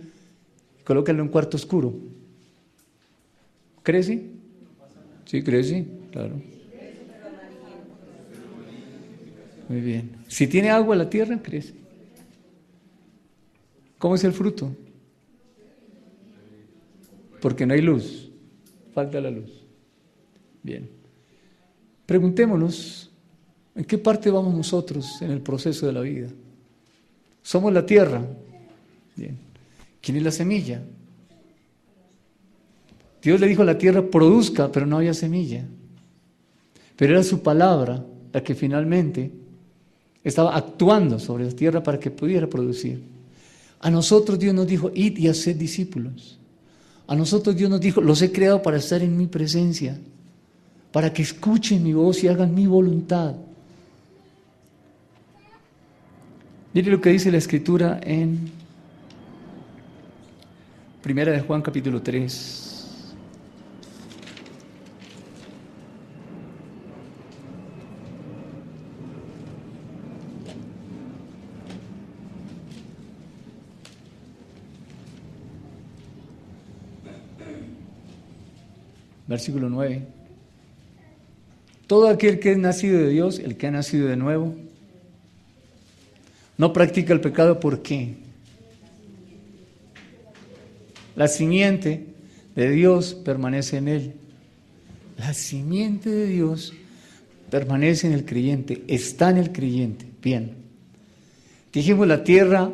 colóquela en un cuarto oscuro. ¿Crece? Sí, crece, claro. Muy bien. Si tiene agua la tierra, crece. ¿Cómo es el fruto? Porque no hay luz, falta la luz. Bien. Preguntémonos, ¿en qué parte vamos nosotros en el proceso de la vida? Somos la tierra. Bien. ¿Quién es la semilla? Dios le dijo a la tierra, produzca, pero no había semilla. Pero era su palabra la que finalmente estaba actuando sobre la tierra para que pudiera producir. A nosotros Dios nos dijo, id y haced discípulos. A nosotros Dios nos dijo, los he creado para estar en mi presencia, para que escuchen mi voz y hagan mi voluntad. Mire lo que dice la Escritura en 1 de Juan capítulo 3. Versículo 9. Todo aquel que es nacido de Dios, el que ha nacido de nuevo, no practica el pecado. ¿Por qué? La simiente de Dios permanece en él. La simiente de Dios permanece en el creyente, está en el creyente. Bien. Dijimos, la tierra,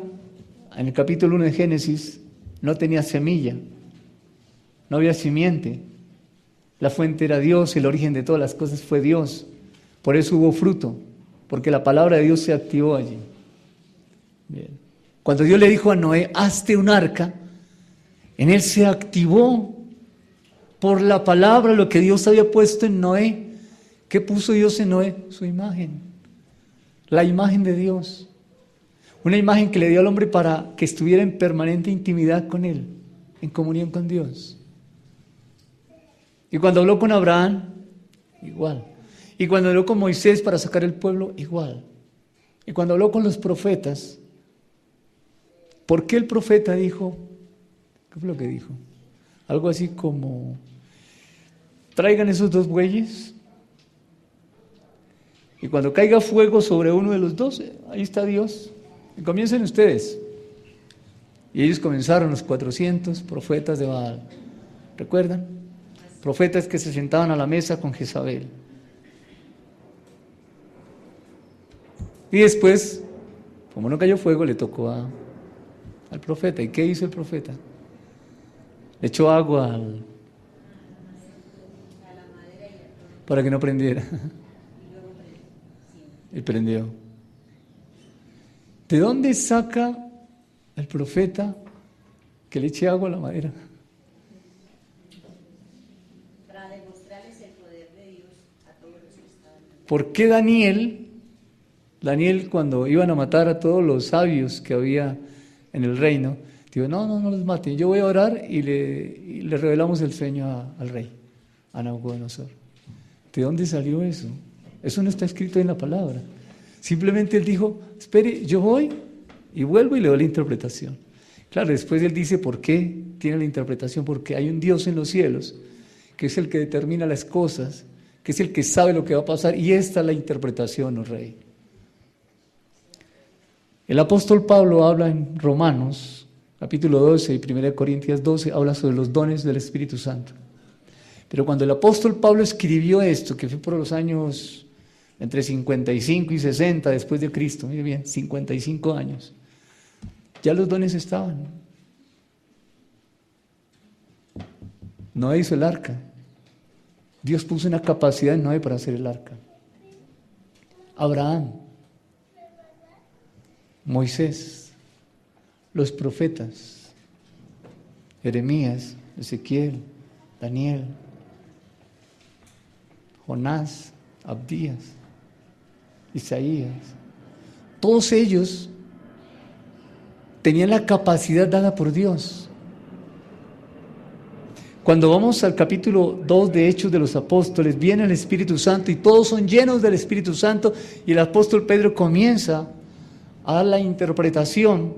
en el capítulo 1 de Génesis, no tenía semilla, no había simiente. La fuente era Dios, el origen de todas las cosas fue Dios. Por eso hubo fruto, porque la palabra de Dios se activó allí. Bien. Cuando Dios le dijo a Noé, hazte un arca, en él se activó por la palabra lo que Dios había puesto en Noé. ¿Qué puso Dios en Noé? Su imagen, la imagen de Dios. Una imagen que le dio al hombre para que estuviera en permanente intimidad con él, en comunión con Dios. Y cuando habló con Abraham, igual. Y cuando habló con Moisés para sacar el pueblo, igual. Y cuando habló con los profetas, ¿por qué el profeta dijo? ¿Qué fue lo que dijo? Algo así como, traigan esos dos bueyes, y cuando caiga fuego sobre uno de los dos, ahí está Dios. Y comiencen ustedes. Y ellos comenzaron, los 400 profetas de Baal. ¿Recuerdan? Profetas que se sentaban a la mesa con Jezabel. Y después, como no cayó fuego, le tocó al profeta. ¿Y qué hizo el profeta? Le echó agua para que no prendiera. Y prendió. ¿De dónde saca el profeta que le eche agua a la madera? ¿Por qué Daniel, cuando iban a matar a todos los sabios que había en el reino, dijo, no los maten, yo voy a orar y le revelamos el sueño al rey, a Nabucodonosor? ¿De dónde salió eso? Eso no está escrito en la palabra. Simplemente él dijo, espere, yo voy y vuelvo y le doy la interpretación. Claro, después él dice, ¿por qué tiene la interpretación? Porque hay un Dios en los cielos, que es el que determina las cosas, que es el que sabe lo que va a pasar, y esta es la interpretación, oh rey. El apóstol Pablo habla en Romanos, capítulo 12 y 1 Corintios 12, habla sobre los dones del Espíritu Santo. Pero cuando el apóstol Pablo escribió esto, que fue por los años entre 55 y 60 después de Cristo, mire bien, 55 años, ya los dones estaban. Noé hizo el arca. Dios puso una capacidad en Noé para hacer el arca. Abraham, Moisés, los profetas, Jeremías, Ezequiel, Daniel, Jonás, Abdías, Isaías, todos ellos tenían la capacidad dada por Dios. Cuando vamos al capítulo 2 de Hechos de los Apóstoles, viene el Espíritu Santo y todos son llenos del Espíritu Santo y el apóstol Pedro comienza a dar la interpretación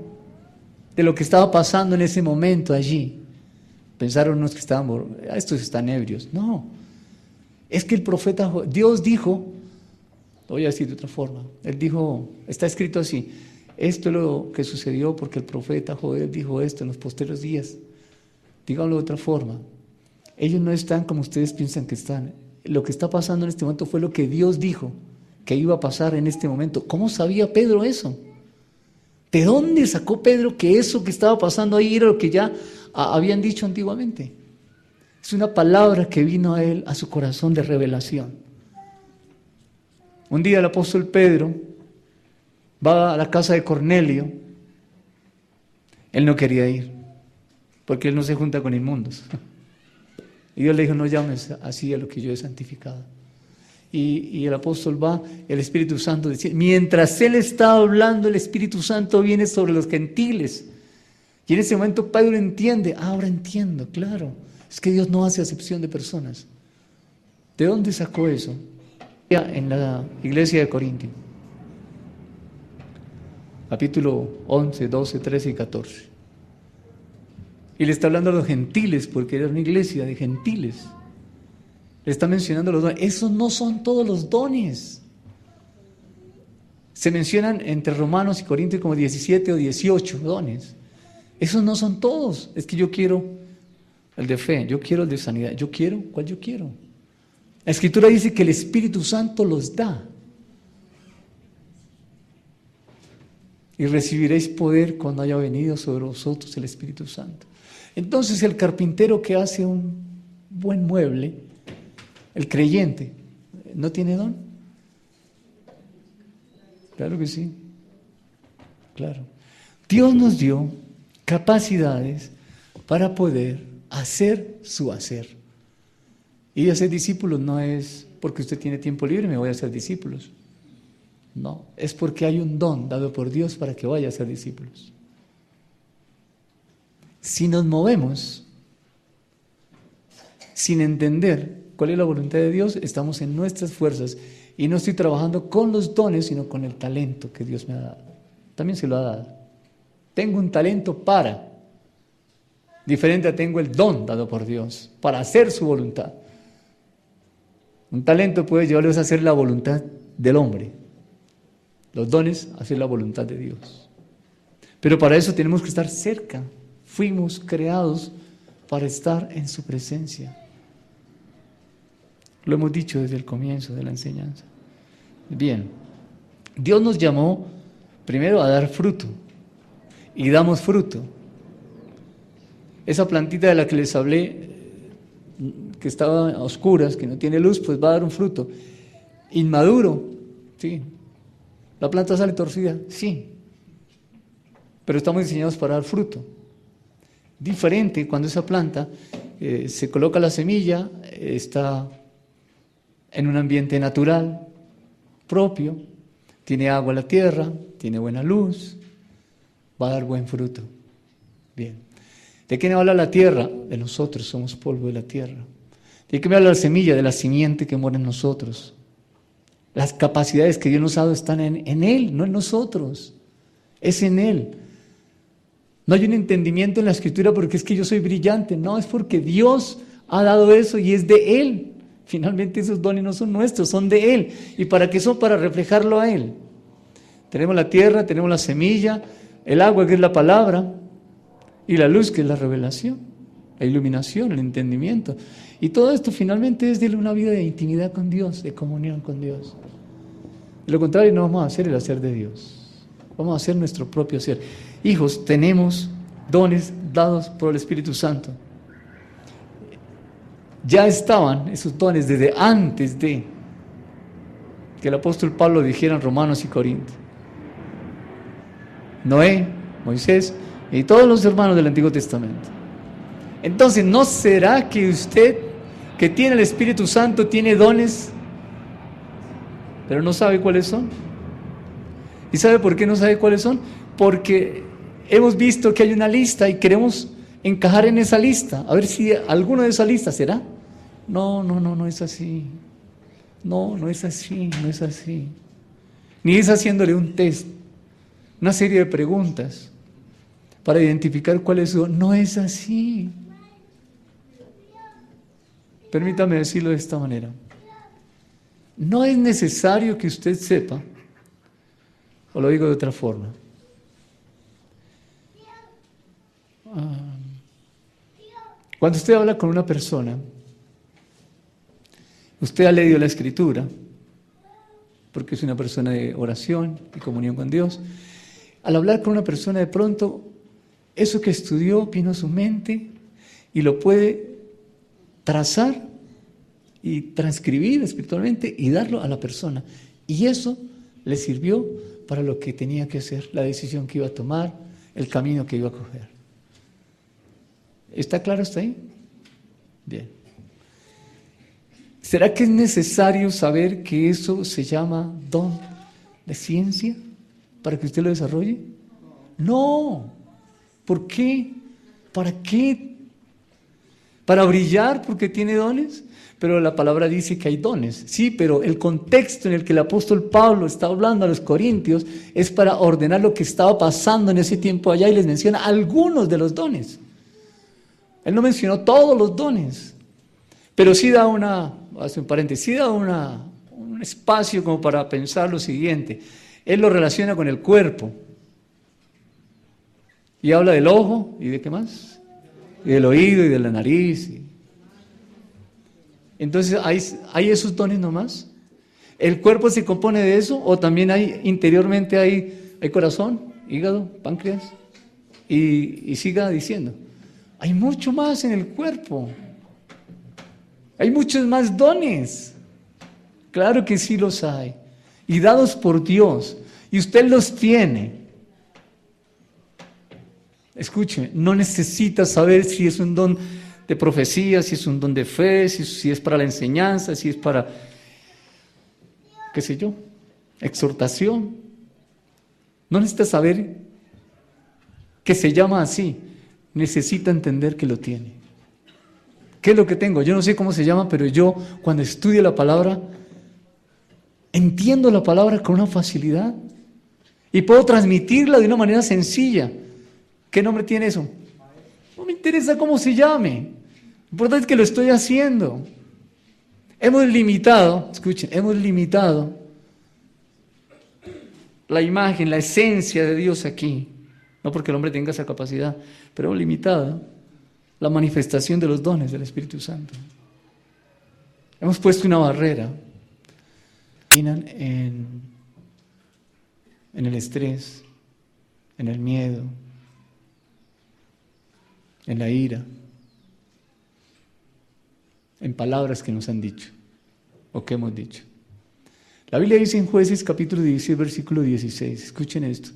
de lo que estaba pasando en ese momento allí. Pensaron unos que estaban, estos están ebrios. No, es que el profeta, Dios dijo, lo voy a decir de otra forma, Él dijo, está escrito así, esto es lo que sucedió porque el profeta Joel dijo esto en los posteriores días. Díganlo de otra forma, ellos no están como ustedes piensan que están. Lo que está pasando en este momento fue lo que Dios dijo que iba a pasar en este momento. ¿Cómo sabía Pedro eso? ¿De dónde sacó Pedro que eso que estaba pasando ahí era lo que ya habían dicho antiguamente? Es una palabra que vino a él, a su corazón de revelación. Un día el apóstol Pedro va a la casa de Cornelio. Él no quería ir, porque él no se junta con inmundos. Y Dios le dijo, no llames así a lo que yo he santificado. Y el apóstol va, el Espíritu Santo decía, mientras él estaba hablando, el Espíritu Santo viene sobre los gentiles. Y en ese momento Pedro entiende, ahora entiendo, claro, es que Dios no hace acepción de personas. ¿De dónde sacó eso? En la iglesia de Corintio, capítulo 11, 12, 13 y 14. Y le está hablando a los gentiles, porque era una iglesia de gentiles. Le está mencionando los dones. Esos no son todos los dones. Se mencionan entre Romanos y Corintios como 17 o 18 dones. Esos no son todos. Es que yo quiero el de fe, yo quiero el de sanidad, yo quiero, ¿cuál yo quiero? La Escritura dice que el Espíritu Santo los da. Y recibiréis poder cuando haya venido sobre vosotros el Espíritu Santo. Entonces el carpintero que hace un buen mueble, el creyente, ¿no tiene don? Claro que sí. Claro. Dios nos dio capacidades para poder hacer su hacer. Y hacer discípulos no es porque usted tiene tiempo libre, me voy a hacer discípulos. No, es porque hay un don dado por Dios para que vaya a ser discípulos. Si nos movemos sin entender cuál es la voluntad de Dios, estamos en nuestras fuerzas y no estoy trabajando con los dones, sino con el talento que Dios me ha dado. También se lo ha dado. Tengo un talento para, diferente a tengo el don dado por Dios, para hacer su voluntad. Un talento puede llevarlos a hacer la voluntad del hombre. Los dones, a hacer la voluntad de Dios. Pero para eso tenemos que estar cerca. Fuimos creados para estar en su presencia. Lo hemos dicho desde el comienzo de la enseñanza. Bien, Dios nos llamó primero a dar fruto. Y damos fruto. Esa plantita de la que les hablé, que estaba a oscuras, que no tiene luz, pues va a dar un fruto. Inmaduro, sí. ¿La planta sale torcida? Sí. Pero estamos diseñados para dar fruto. Diferente cuando esa planta se coloca la semilla, está en un ambiente natural, propio, tiene agua en la tierra, tiene buena luz, va a dar buen fruto. Bien. ¿De qué me habla la tierra? De nosotros, somos polvo de la tierra. ¿De qué me habla la semilla? De la simiente que mora en nosotros. Las capacidades que Dios nos ha dado están en Él, no en nosotros. Es en Él. No hay un entendimiento en la Escritura porque es que yo soy brillante. No, es porque Dios ha dado eso y es de Él. Finalmente esos dones no son nuestros, son de Él. ¿Y para qué son? Para reflejarlo a Él. Tenemos la tierra, tenemos la semilla, el agua que es la palabra y la luz que es la revelación, la iluminación, el entendimiento. Y todo esto finalmente es de una vida de intimidad con Dios, de comunión con Dios. De lo contrario no vamos a hacer el hacer de Dios. Vamos a hacer nuestro propio hacer. Hijos, tenemos dones dados por el Espíritu Santo. Ya estaban esos dones desde antes de que el apóstol Pablo dijera en Romanos y Corintios. Noé, Moisés y todos los hermanos del Antiguo Testamento. Entonces, ¿no será que usted, que tiene el Espíritu Santo, tiene dones, pero no sabe cuáles son? ¿Y sabe por qué no sabe cuáles son? Porque hemos visto que hay una lista y queremos encajar en esa lista, a ver si alguno de esa lista será. No es así. No es así, no es así. Ni es haciéndole un test, una serie de preguntas para identificar cuáles son. No es así. Permítame decirlo de esta manera. No es necesario que usted sepa, o lo digo de otra forma. Cuando usted habla con una persona, usted ha leído la Escritura, porque es una persona de oración y comunión con Dios. Al hablar con una persona, de pronto, eso que estudió vino a su mente y lo puede trazar y transcribir espiritualmente y darlo a la persona. Y eso le sirvió para lo que tenía que hacer, la decisión que iba a tomar, el camino que iba a coger. ¿Está claro hasta ahí? Bien. ¿Será que es necesario saber que eso se llama don de ciencia para que usted lo desarrolle? No. ¿Por qué? ¿Para qué? ¿Para brillar porque tiene dones? Pero la palabra dice que hay dones. Sí, pero el contexto en el que el apóstol Pablo está hablando a los corintios es para ordenar lo que estaba pasando en ese tiempo allá y les menciona algunos de los dones. Él no mencionó todos los dones, pero sí da hace un paréntesis, sí da un espacio como para pensar lo siguiente. Él lo relaciona con el cuerpo y habla del ojo y de qué más, y del oído y de la nariz. Entonces, ¿hay esos dones nomás? ¿El cuerpo se compone de eso o también interiormente hay corazón, hígado, páncreas? Y siga diciendo. Hay mucho más en el cuerpo. Hay muchos más dones. Claro que sí los hay. Y dados por Dios. Y usted los tiene. Escúcheme, no necesita saber si es un don de profecía, si es un don de fe, si es para la enseñanza, si es para, qué sé yo, exhortación. No necesita saber que se llama así. Necesita entender que lo tiene. ¿Qué es lo que tengo? Yo no sé cómo se llama, pero yo cuando estudio la palabra, entiendo la palabra con una facilidad y puedo transmitirla de una manera sencilla. ¿Qué nombre tiene eso? No me interesa cómo se llame. Lo importante es que lo estoy haciendo. Hemos limitado, escuchen, hemos limitado la imagen, la esencia de Dios aquí. No porque el hombre tenga esa capacidad, pero hemos limitado la manifestación de los dones del Espíritu Santo. Hemos puesto una barrera en el estrés, en el miedo, en la ira, en palabras que nos han dicho o que hemos dicho. La Biblia dice en Jueces capítulo 16, versículo 16, escuchen esto.